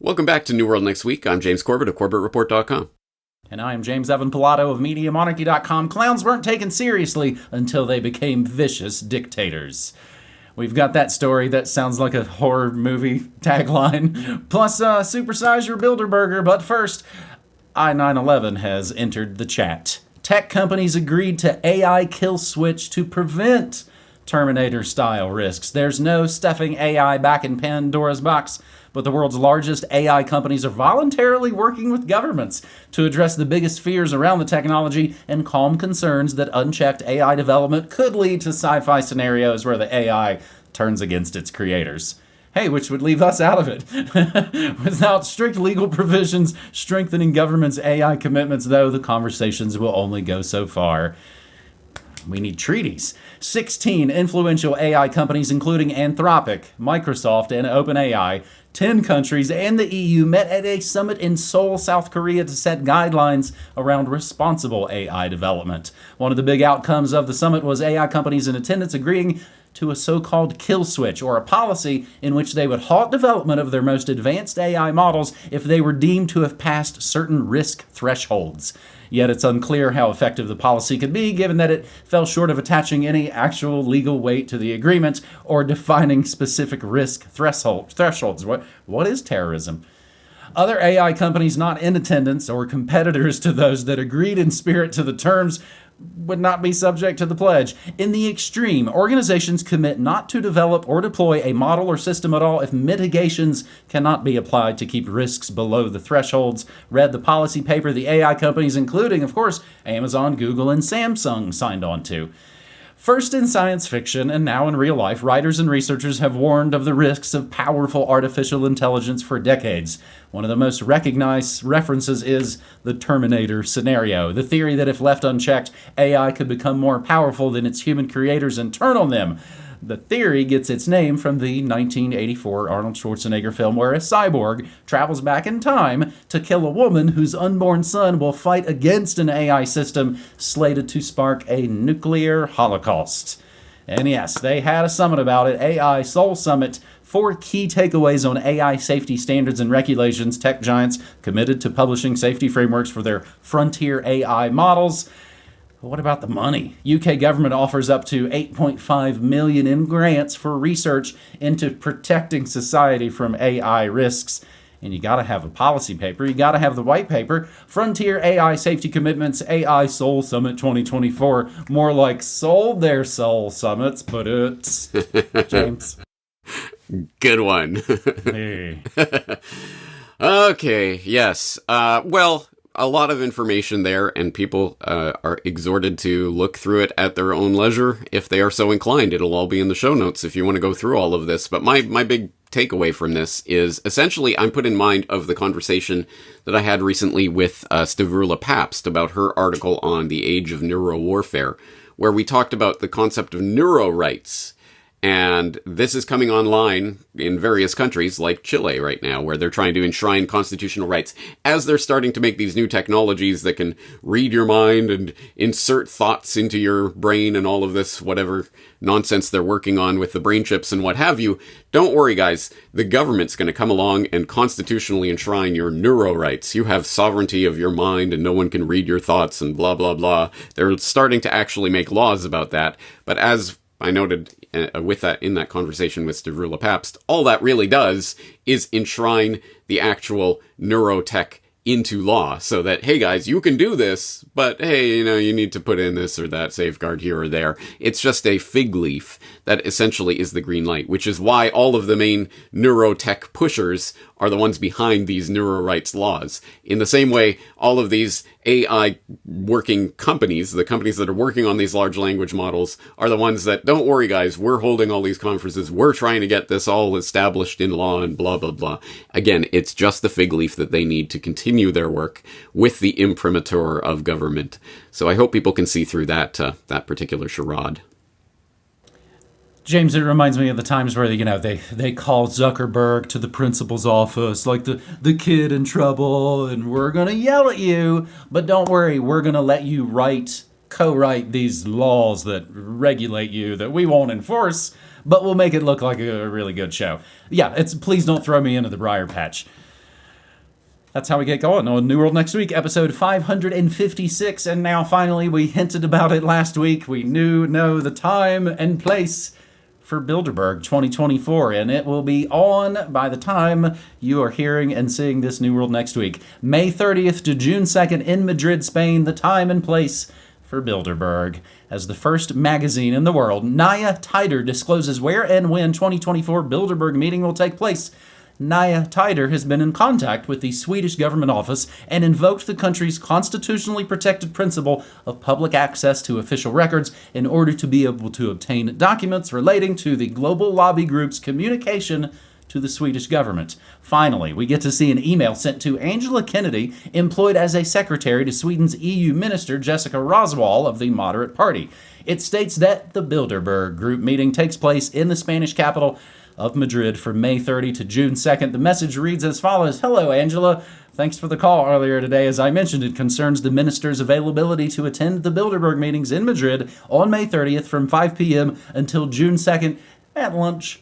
Welcome back to New World Next Week. I'm James Corbett of CorbettReport.com. And I am James Evan Pilato of MediaMonarchy.com. Clowns weren't taken seriously until they became vicious dictators. We've got that story that sounds like a horror movie tagline. Plus, supersize your Bilderberger. But first, I-911 has entered the chat. Tech companies agreed to AI kill switch to prevent Terminator-style risks. There's no stuffing AI back in Pandora's box, but the world's largest AI companies are voluntarily working with governments to address the biggest fears around the technology and calm concerns that unchecked AI development could lead to sci-fi scenarios where the AI turns against its creators. Hey, which would leave us out of it. Without strict legal provisions strengthening government's AI commitments, though, the conversations will only go so far. We need treaties. 16 influential AI companies, including Anthropic, Microsoft, and OpenAI, 10 countries, and the EU met at a summit in Seoul, South Korea to set guidelines around responsible AI development. One of the big outcomes of the summit was AI companies in attendance agreeing to a so-called kill switch, or a policy in which they would halt development of their most advanced AI models if they were deemed to have passed certain risk thresholds. Yet it's unclear how effective the policy could be, given that it fell short of attaching any actual legal weight to the agreement or defining specific risk thresholds. What is terrorism? Other AI companies not in attendance or competitors to those that agreed in spirit to the terms would not be subject to the pledge. In the extreme, organizations commit not to develop or deploy a model or system at all if mitigations cannot be applied to keep risks below the thresholds. Read the policy paper the AI companies, including, of course, Amazon, Google, and Samsung, signed on to. First in science fiction and now in real life, writers and researchers have warned of the risks of powerful artificial intelligence for decades. One of the most recognized references is the Terminator scenario, the theory that if left unchecked, AI could become more powerful than its human creators and turn on them. The theory gets its name from the 1984 Arnold Schwarzenegger film where a cyborg travels back in time to kill a woman whose unborn son will fight against an AI system slated to spark a nuclear holocaust. And yes, they had a summit about it, AI Seoul Summit. 4 key takeaways on AI safety standards and regulations. Tech giants committed to publishing safety frameworks for their frontier AI models. What about the money? UK government offers up to $8.5 million in grants for research into protecting society from AI risks. And you gotta have a policy paper. You gotta have the white paper. Frontier AI Safety Commitments, AI Seoul Summit 2024. More like sold their soul summits, but it's... James. Good one. Hey. Okay, yes. Well, a lot of information there, and people are exhorted to look through it at their own leisure if they are so inclined. It'll all be in the show notes if you want to go through all of this. But my big takeaway from this is essentially I'm put in mind of the conversation that I had recently with Stavroula Pabst about her article on the age of neurowarfare, where we talked about the concept of neuro rights. And this is coming online in various countries like Chile right now, where they're trying to enshrine constitutional rights as they're starting to make these new technologies that can read your mind and insert thoughts into your brain and all of this, whatever nonsense they're working on with the brain chips and what have you. Don't worry, guys. The government's going to come along and constitutionally enshrine your neuro rights. You have sovereignty of your mind and no one can read your thoughts and blah, blah, blah. They're starting to actually make laws about that. But as I noted with that in that conversation with Stavroula Pabst, all that really does is enshrine the actual neurotech into law so that, hey guys, you can do this, but hey, you need to put in this or that safeguard here or there. It's just a fig leaf that essentially is the green light, which is why all of the main neurotech pushers are the ones behind these neuro rights laws. In the same way, all of these AI working companies, the companies that are working on these large language models, are the ones that, don't worry guys, we're holding all these conferences, we're trying to get this all established in law and blah, blah, blah. Again, it's just the fig leaf that they need to continue their work with the imprimatur of government. So I hope people can see through that particular charade. James, it reminds me of the times where, they call Zuckerberg to the principal's office, like the kid in trouble, and we're going to yell at you, but don't worry, we're going to let you co-write these laws that regulate you that we won't enforce, but we'll make it look like a really good show. Yeah, please don't throw me into the briar patch. That's how we get going on New World Next Week, episode 556. And now, finally, we hinted about it last week. We know the time and place for Bilderberg 2024, and it will be on by the time you are hearing and seeing this New World Next Week. May 30th to June 2nd in Madrid, Spain, the time and place for Bilderberg. As the first magazine in the world, Naya Tider discloses where and when 2024 Bilderberg meeting will take place. Naya Tider has been in contact with the Swedish government office and invoked the country's constitutionally protected principle of public access to official records in order to be able to obtain documents relating to the global lobby group's communication to the Swedish government. Finally, we get to see an email sent to Angela Kennedy, employed as a secretary to Sweden's EU minister Jessica Roswall of the Moderate Party. It states that the Bilderberg group meeting takes place in the Spanish capital of Madrid from May 30 to June 2nd. The message reads as follows. Hello, Angela. Thanks for the call earlier today. As I mentioned, it concerns the minister's availability to attend the Bilderberg meetings in Madrid on May 30th from 5 p.m. until June 2nd at lunch.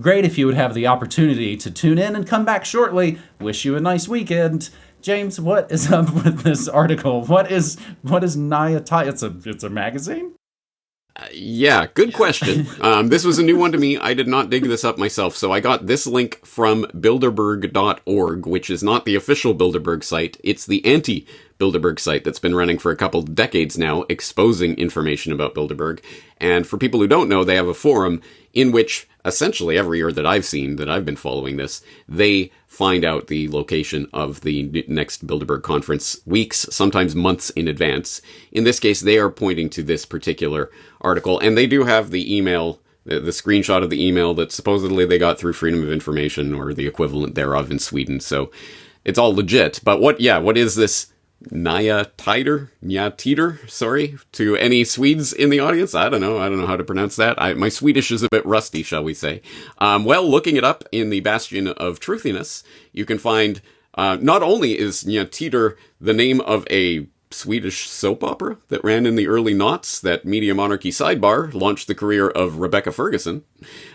Great if you would have the opportunity to tune in and come back shortly. Wish you a nice weekend. James, what is up with this article? What is Naya Tider? It's a magazine? Yeah, good question. This was a new one to me. I did not dig this up myself, so I got this link from Bilderberg.org, which is not the official Bilderberg site. It's the anti-Bilderberg site that's been running for a couple decades now, exposing information about Bilderberg. And for people who don't know, they have a forum in which essentially every year that I've seen, that I've been following this, they find out the location of the next Bilderberg conference weeks, sometimes months in advance. In this case, they are pointing to this particular article, and they do have the email, the screenshot of the email that supposedly they got through Freedom of Information or the equivalent thereof in Sweden. So it's all legit. But what is this Naya Tider, to any Swedes in the audience? I don't know how to pronounce that. My Swedish is a bit rusty, shall we say. Looking it up in the Bastion of Truthiness, you can find, not only is Naya Tider the name of a Swedish soap opera that ran in the early noughts that Media Monarchy Sidebar launched the career of Rebecca Ferguson,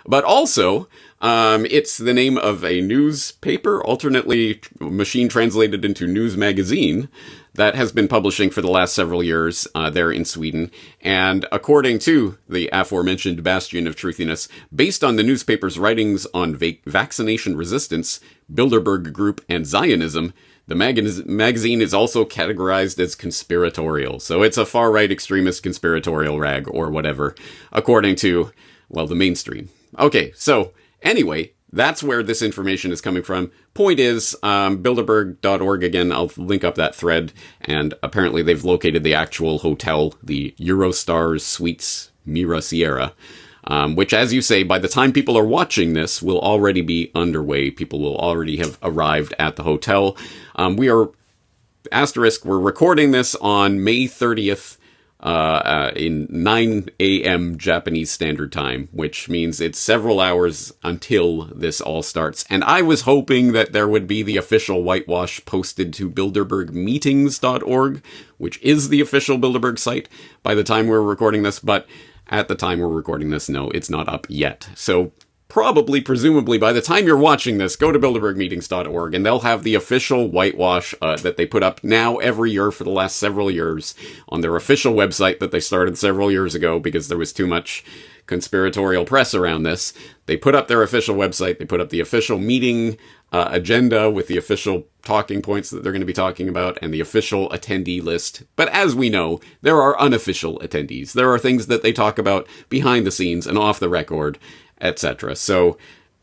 but also it's the name of a newspaper, alternately machine translated into news magazine, that has been publishing for the last several years there in Sweden. And according to the aforementioned Bastion of Truthiness, based on the newspaper's writings on vaccination resistance, Bilderberg Group, and Zionism, the magazine is also categorized as conspiratorial. So it's a far-right extremist conspiratorial rag or whatever, according to, the mainstream. Okay, so anyway, that's where this information is coming from. Point is, Bilderberg.org, again, I'll link up that thread, and apparently they've located the actual hotel, the Eurostars Suites Mira Sierra, which, as you say, by the time people are watching this, will already be underway. People will already have arrived at the hotel. We're recording this on May 30th in 9 a.m. Japanese Standard Time, which means it's several hours until this all starts. And I was hoping that there would be the official whitewash posted to BilderbergMeetings.org, which is the official Bilderberg site, by the time we're recording this, but at the time we're recording this, no, it's not up yet. So presumably, by the time you're watching this, go to BilderbergMeetings.org, and they'll have the official whitewash that they put up now every year for the last several years on their official website that they started several years ago because there was too much conspiratorial press around this. They put up their official website, they put up the official meeting agenda with the official talking points that they're going to be talking about and the official attendee list. But as we know, there are unofficial attendees. There are things that they talk about behind the scenes and off the record, etc. So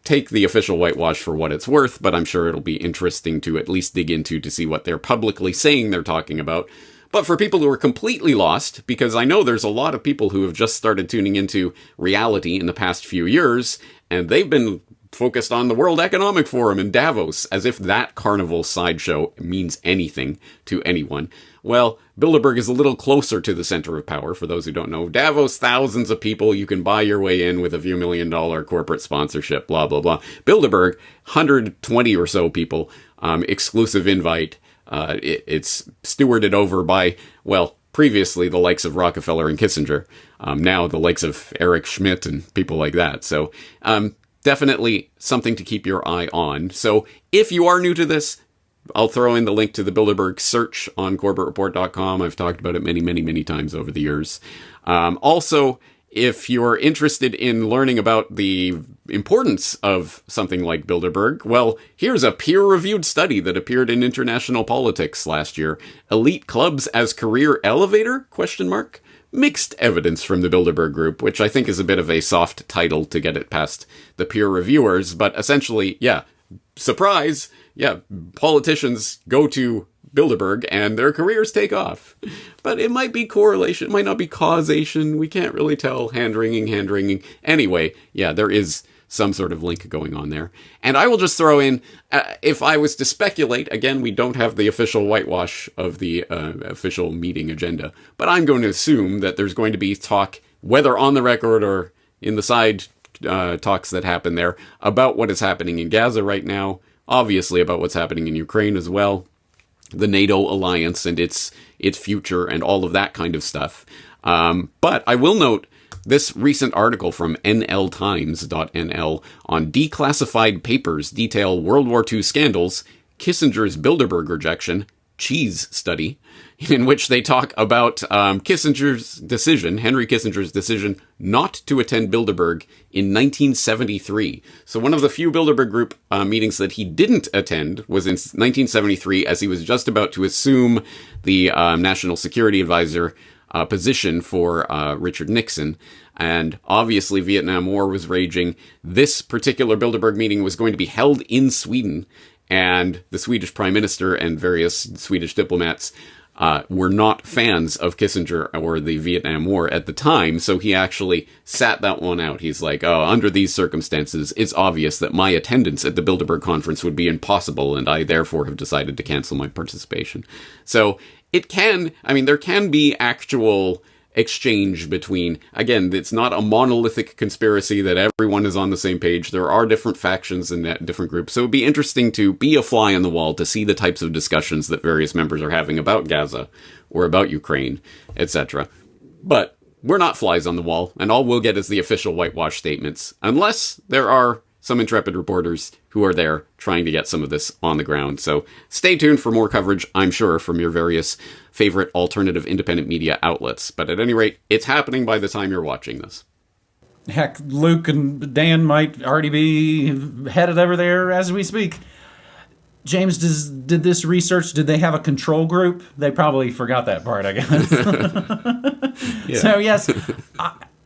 take the official whitewash for what it's worth, but I'm sure it'll be interesting to at least dig into to see what they're publicly saying they're talking about. But for people who are completely lost, because I know there's a lot of people who have just started tuning into reality in the past few years, and they've been focused on the World Economic Forum in Davos, as if that carnival sideshow means anything to anyone. Well, Bilderberg is a little closer to the center of power, for those who don't know. Davos, thousands of people, you can buy your way in with a few $1 million corporate sponsorship, blah, blah, blah. Bilderberg, 120 or so people, exclusive invite. It's stewarded over by, previously the likes of Rockefeller and Kissinger, now the likes of Eric Schmidt and people like that. So, definitely something to keep your eye on. So if you are new to this, I'll throw in the link to the Bilderberg search on CorbettReport.com. I've talked about it many, many, many times over the years. Also, if you're interested in learning about the importance of something like Bilderberg, well, here's a peer-reviewed study that appeared in International Politics last year. Elite Clubs as Career Elevator? ? Mixed evidence from the Bilderberg Group, which I think is a bit of a soft title to get it past the peer reviewers. But essentially, yeah, surprise, yeah, politicians go to Bilderberg and their careers take off. But it might be correlation, it might not be causation. We can't really tell. Hand-wringing. Anyway, yeah, there is some sort of link going on there. And I will just throw in, if I was to speculate, again, we don't have the official whitewash of the official meeting agenda, but I'm going to assume that there's going to be talk, whether on the record or in the side talks that happen there, about what is happening in Gaza right now, obviously about what's happening in Ukraine as well, the NATO alliance and its future and all of that kind of stuff. But I will note this recent article from nltimes.nl on declassified papers detail World War II scandals, Kissinger's Bilderberg rejection, cheese study, in which they talk about Henry Kissinger's decision not to attend Bilderberg in 1973. So one of the few Bilderberg Group meetings that he didn't attend was in 1973, as he was just about to assume the National Security Advisor position for Richard Nixon. And obviously Vietnam War was raging. This particular Bilderberg meeting was going to be held in Sweden, and the Swedish Prime Minister and various Swedish diplomats were not fans of Kissinger or the Vietnam War at the time, so he actually sat that one out. He's like, oh, under these circumstances, it's obvious that my attendance at the Bilderberg conference would be impossible, and I therefore have decided to cancel my participation. So there can be actual exchange between, again, it's not a monolithic conspiracy that everyone is on the same page. There are different factions and different groups. So it'd be interesting to be a fly on the wall to see the types of discussions that various members are having about Gaza or about Ukraine, etc. But we're not flies on the wall, and all we'll get is the official whitewash statements, unless there are some intrepid reporters who are there trying to get some of this on the ground. So stay tuned for more coverage, I'm sure, from your various favorite alternative independent media outlets. But at any rate, it's happening by the time you're watching this. Heck, Luke and Dan might already be headed over there as we speak. James, did this research, did they have a control group? They probably forgot that part, I guess. Yeah. So, yes,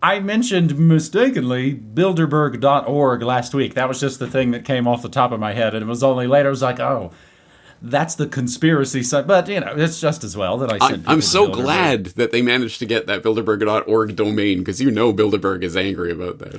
I mentioned mistakenly Bilderberg.org last week. That was just the thing that came off the top of my head. And it was only later I was like, oh, that's the conspiracy side. But, it's just as well that I said. I'm so glad that they managed to get that Bilderberg.org domain, because Bilderberg is angry about that.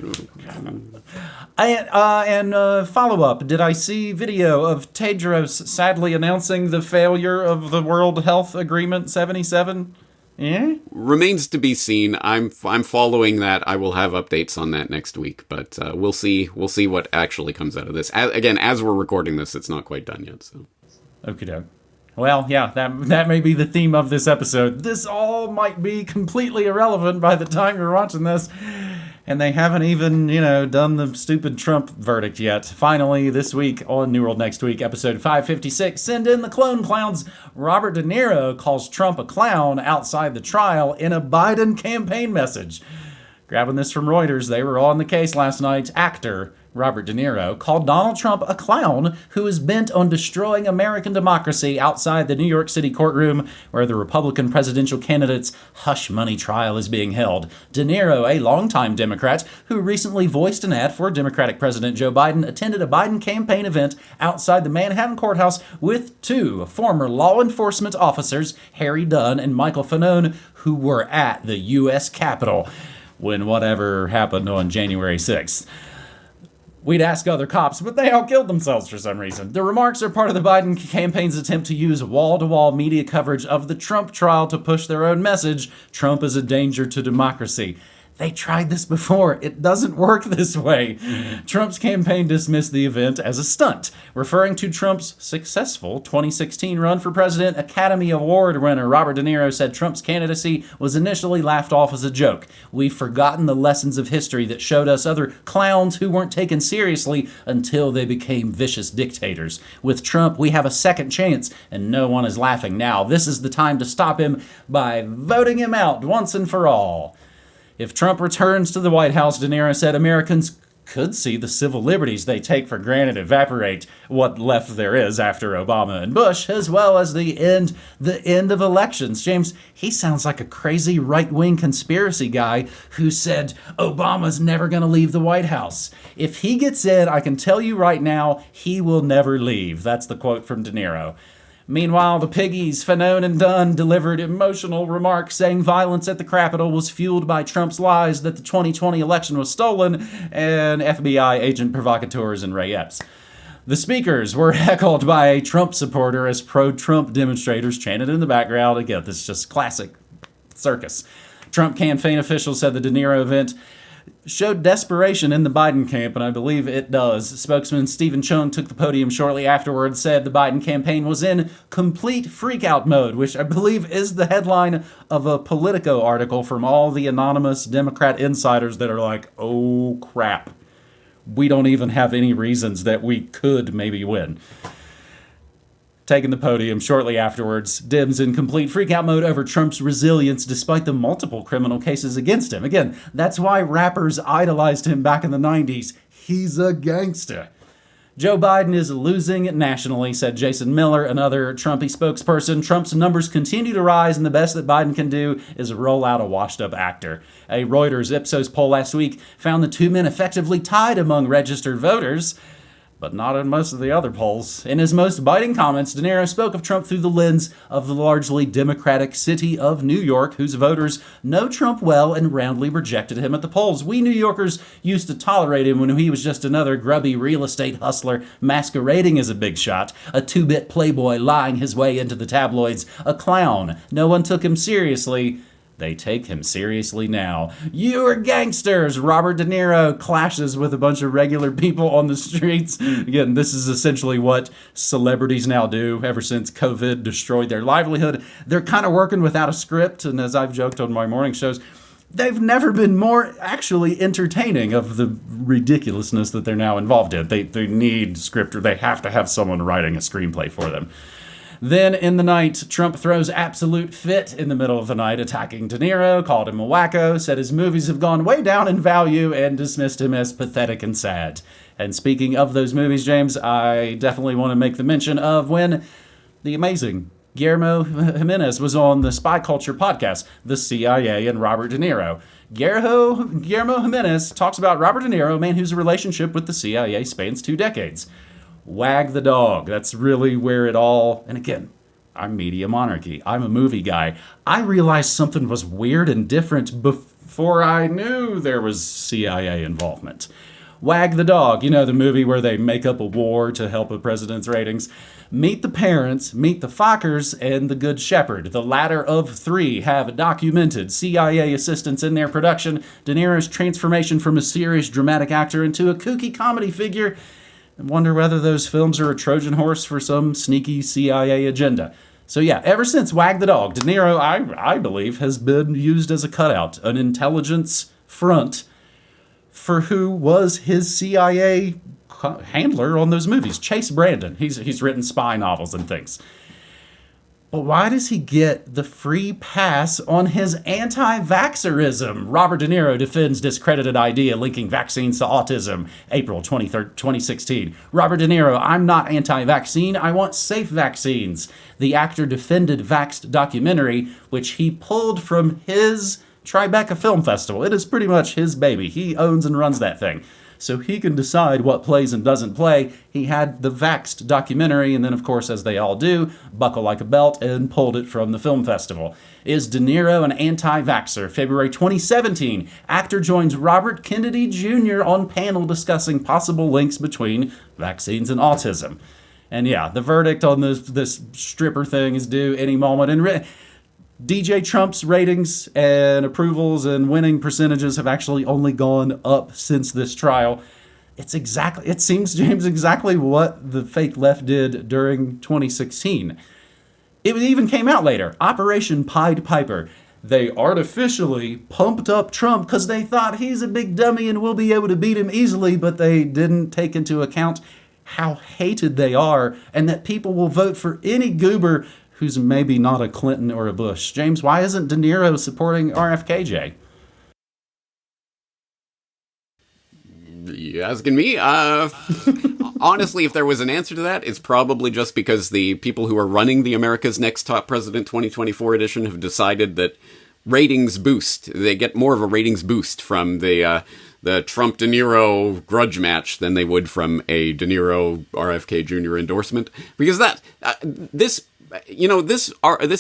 And follow-up, did I see video of Tedros sadly announcing the failure of the World Health Agreement 77? Yeah? Remains to be seen. I'm following that. I will have updates on that next week, but we'll see what actually comes out of this. As we're recording this, it's not quite done yet. So, okie-doke. Well, yeah, that may be the theme of this episode. This all might be completely irrelevant by the time you're watching this. And they haven't even, done the stupid Trump verdict yet. Finally, this week on New World Next Week, episode 556, send in the clone clowns. Robert De Niro calls Trump a clown outside the trial in a Biden campaign message. Grabbing this from Reuters, they were on the case last night. Actor Robert De Niro called Donald Trump a clown who is bent on destroying American democracy outside the New York City courtroom where the Republican presidential candidate's hush money trial is being held. De Niro, a longtime Democrat who recently voiced an ad for Democratic President Joe Biden, attended a Biden campaign event outside the Manhattan courthouse with two former law enforcement officers, Harry Dunn and Michael Fanone, who were at the U.S. Capitol when whatever happened on January 6th. We'd ask other cops, but they all killed themselves for some reason. The remarks are part of the Biden campaign's attempt to use wall-to-wall media coverage of the Trump trial to push their own message. Trump is a danger to democracy. They tried this before. It doesn't work this way. Trump's campaign dismissed the event as a stunt, referring to Trump's successful 2016 run for president. Academy Award winner Robert De Niro said Trump's candidacy was initially laughed off as a joke. We've forgotten the lessons of history that showed us other clowns who weren't taken seriously until they became vicious dictators. With Trump, we have a second chance, and no one is laughing now. This is the time to stop him by voting him out once and for all. If Trump returns to the White House, De Niro said Americans could see the civil liberties they take for granted evaporate, what left there is after Obama and Bush, as well as the end of elections. James, he sounds like a crazy right-wing conspiracy guy who said Obama's never going to leave the White House. If he gets in, I can tell you right now, he will never leave. That's the quote from De Niro. Meanwhile, the piggies, Fanone and Dunn, delivered emotional remarks saying violence at the Capitol was fueled by Trump's lies that the 2020 election was stolen and FBI agent provocateurs and Ray Epps. The speakers were heckled by a Trump supporter as pro-Trump demonstrators chanted in the background. Again, this is just classic circus. Trump campaign officials said the De Niro event showed desperation in the Biden camp, and I believe it does. Spokesman Stephen Chung took the podium shortly afterwards, said the Biden campaign was in complete freakout mode, which I believe is the headline of a Politico article from all the anonymous Democrat insiders that are like, oh crap, we don't even have any reasons that we could maybe win. Taking the podium shortly afterwards, Dems in complete freakout mode over Trump's resilience despite the multiple criminal cases against him. Again, that's why rappers idolized him back in the 90s. He's a gangster. Joe Biden is losing nationally, said Jason Miller, another Trumpy spokesperson. Trump's numbers continue to rise, and the best that Biden can do is roll out a washed-up actor. A Reuters Ipsos poll last week found the two men effectively tied among registered voters, but not in most of the other polls. In his most biting comments, De Niro spoke of Trump through the lens of the largely Democratic city of New York, whose voters know Trump well and roundly rejected him at the polls. We New Yorkers used to tolerate him when he was just another grubby real estate hustler masquerading as a big shot, a two-bit playboy lying his way into the tabloids, a clown. No one took him seriously. They take him seriously now. You are gangsters! Robert De Niro clashes with a bunch of regular people on the streets. Again, this is essentially what celebrities now do ever since COVID destroyed their livelihood. They're kind of working without a script, and as I've joked on my morning shows, they've never been more actually entertaining of the ridiculousness that they're now involved in. They need script, or they have to have someone writing a screenplay for them. Then in the night, Trump throws absolute fit in the middle of the night, attacking De Niro, called him a wacko, said his movies have gone way down in value, and dismissed him as pathetic and sad. And speaking of those movies, James, I definitely want to make the mention of when the amazing Guillermo Jimenez was on the Spy Culture podcast, The CIA and Robert De Niro. Guillermo Jimenez talks about Robert De Niro, a man whose relationship with the CIA spans 2 decades. Wag the dog. That's really where it all... And again, I'm media monarchy. I'm a movie guy. I realized something was weird and different before I knew there was CIA involvement. Wag the Dog, you know, the movie where they make up a war to help a president's ratings. Meet the Parents, Meet the Fockers, and The Good Shepherd. The latter of 3 have documented CIA assistance in their production. De Niro's transformation from a serious dramatic actor into a kooky comedy figure. I wonder whether those films are a Trojan horse for some sneaky CIA agenda. So yeah, ever since Wag the Dog, De Niro, I believe, has been used as a cutout, an intelligence front for who was his CIA handler on those movies, Chase Brandon. He's written spy novels and things. But why does he get the free pass on his anti-vaxxerism? Robert De Niro defends discredited idea linking vaccines to autism. April 23rd, 2016. Robert De Niro, I'm not anti-vaccine. I want safe vaccines. The actor defended Vaxxed documentary, which he pulled from his Tribeca Film Festival. It is pretty much his baby. He owns and runs that thing. So he can decide what plays and doesn't play. He had the Vaxxed documentary, and then, of course, as they all do, buckle like a belt and pulled it from the film festival. Is De Niro an anti-vaxxer? February 2017, actor joins Robert Kennedy Jr. on panel discussing possible links between vaccines and autism. And yeah, the verdict on this stripper thing is due any moment. And DJ Trump's ratings and approvals and winning percentages have actually only gone up since this trial. It seems, James, exactly what the fake left did during 2016. It even came out later. Operation Pied Piper. They artificially pumped up Trump because they thought he's a big dummy and we'll be able to beat him easily, but they didn't take into account how hated they are and that people will vote for any goober who's maybe not a Clinton or a Bush. James, why isn't De Niro supporting RFKJ? You asking me? Honestly, if there was an answer to that, it's probably just because the people who are running the America's Next Top President 2024 edition have decided that ratings boost. They get more of a ratings boost from the Trump-De Niro grudge match than they would from a De Niro RFK Jr. endorsement. Because this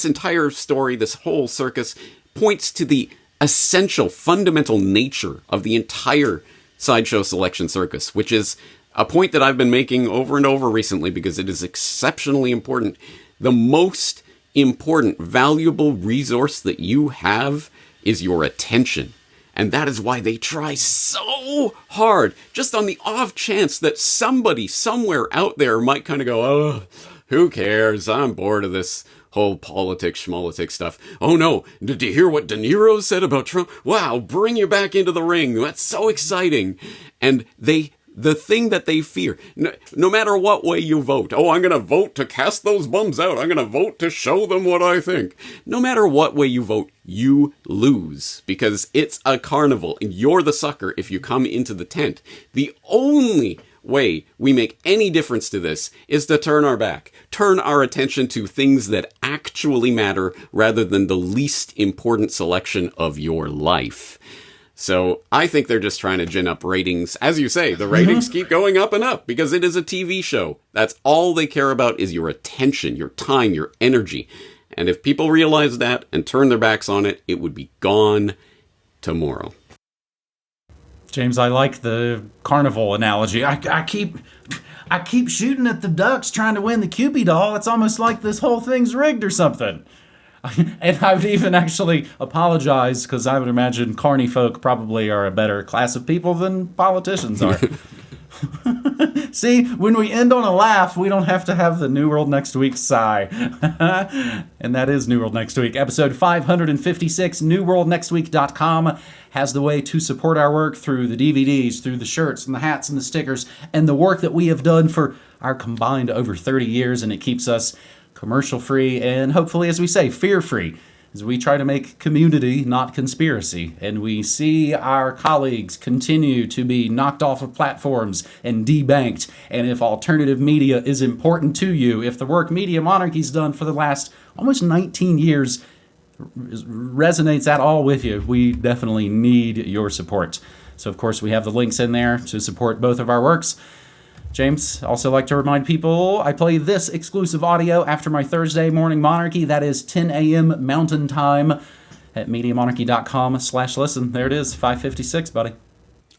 entire story, this whole circus, points to the essential, fundamental nature of the entire sideshow selection circus, which is a point that I've been making over and over recently because it is exceptionally important. The most important, valuable resource that you have is your attention. And that is why they try so hard, just on the off chance that somebody somewhere out there might kind of go, oh, who cares? I'm bored of this whole politics, schmolitics stuff. Oh no, did you hear what De Niro said about Trump? Wow, bring you back into the ring. That's so exciting. And the thing that they fear, no matter what way you vote, oh, I'm going to vote to cast those bums out. I'm going to vote to show them what I think. No matter what way you vote, you lose because it's a carnival and you're the sucker if you come into the tent. The only way we make any difference to this is to turn our back, turn our attention to things that actually matter rather than the least important selection of your life. So I think they're just trying to gin up ratings. As you say, the ratings keep going up and up because it is a TV show. That's all they care about is your attention, your time, your energy. And if people realize that and turn their backs on it, it would be gone tomorrow. James, I like the carnival analogy. I keep shooting at the ducks trying to win the Cupid doll. It's almost like this whole thing's rigged or something. And I would even actually apologize because I would imagine carny folk probably are a better class of people than politicians are. See, when we end on a laugh, we don't have to have the New World Next Week sigh. And that is New World Next Week. Episode 556, newworldnextweek.com has the way to support our work through the DVDs, through the shirts and the hats and the stickers, and the work that we have done for our combined over 30 years, and it keeps us commercial-free and hopefully, as we say, fear-free, as we try to make community, not conspiracy. And we see our colleagues continue to be knocked off of platforms and debanked. And if alternative media is important to you, if the work Media Monarchy's done for the last almost 19 years resonates at all with you, we definitely need your support. So, of course, we have the links in there to support both of our works. James, also like to remind people, I play this exclusive audio after my Thursday morning monarchy. That is 10 a.m. Mountain Time at MediaMonarchy.com/listen. There it is, 556, buddy.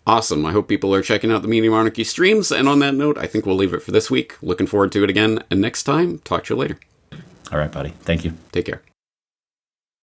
Awesome. I hope people are checking out the Media Monarchy streams. And on that note, I think we'll leave it for this week. Looking forward to it again. And next time, talk to you later. All right, buddy. Thank you. Take care.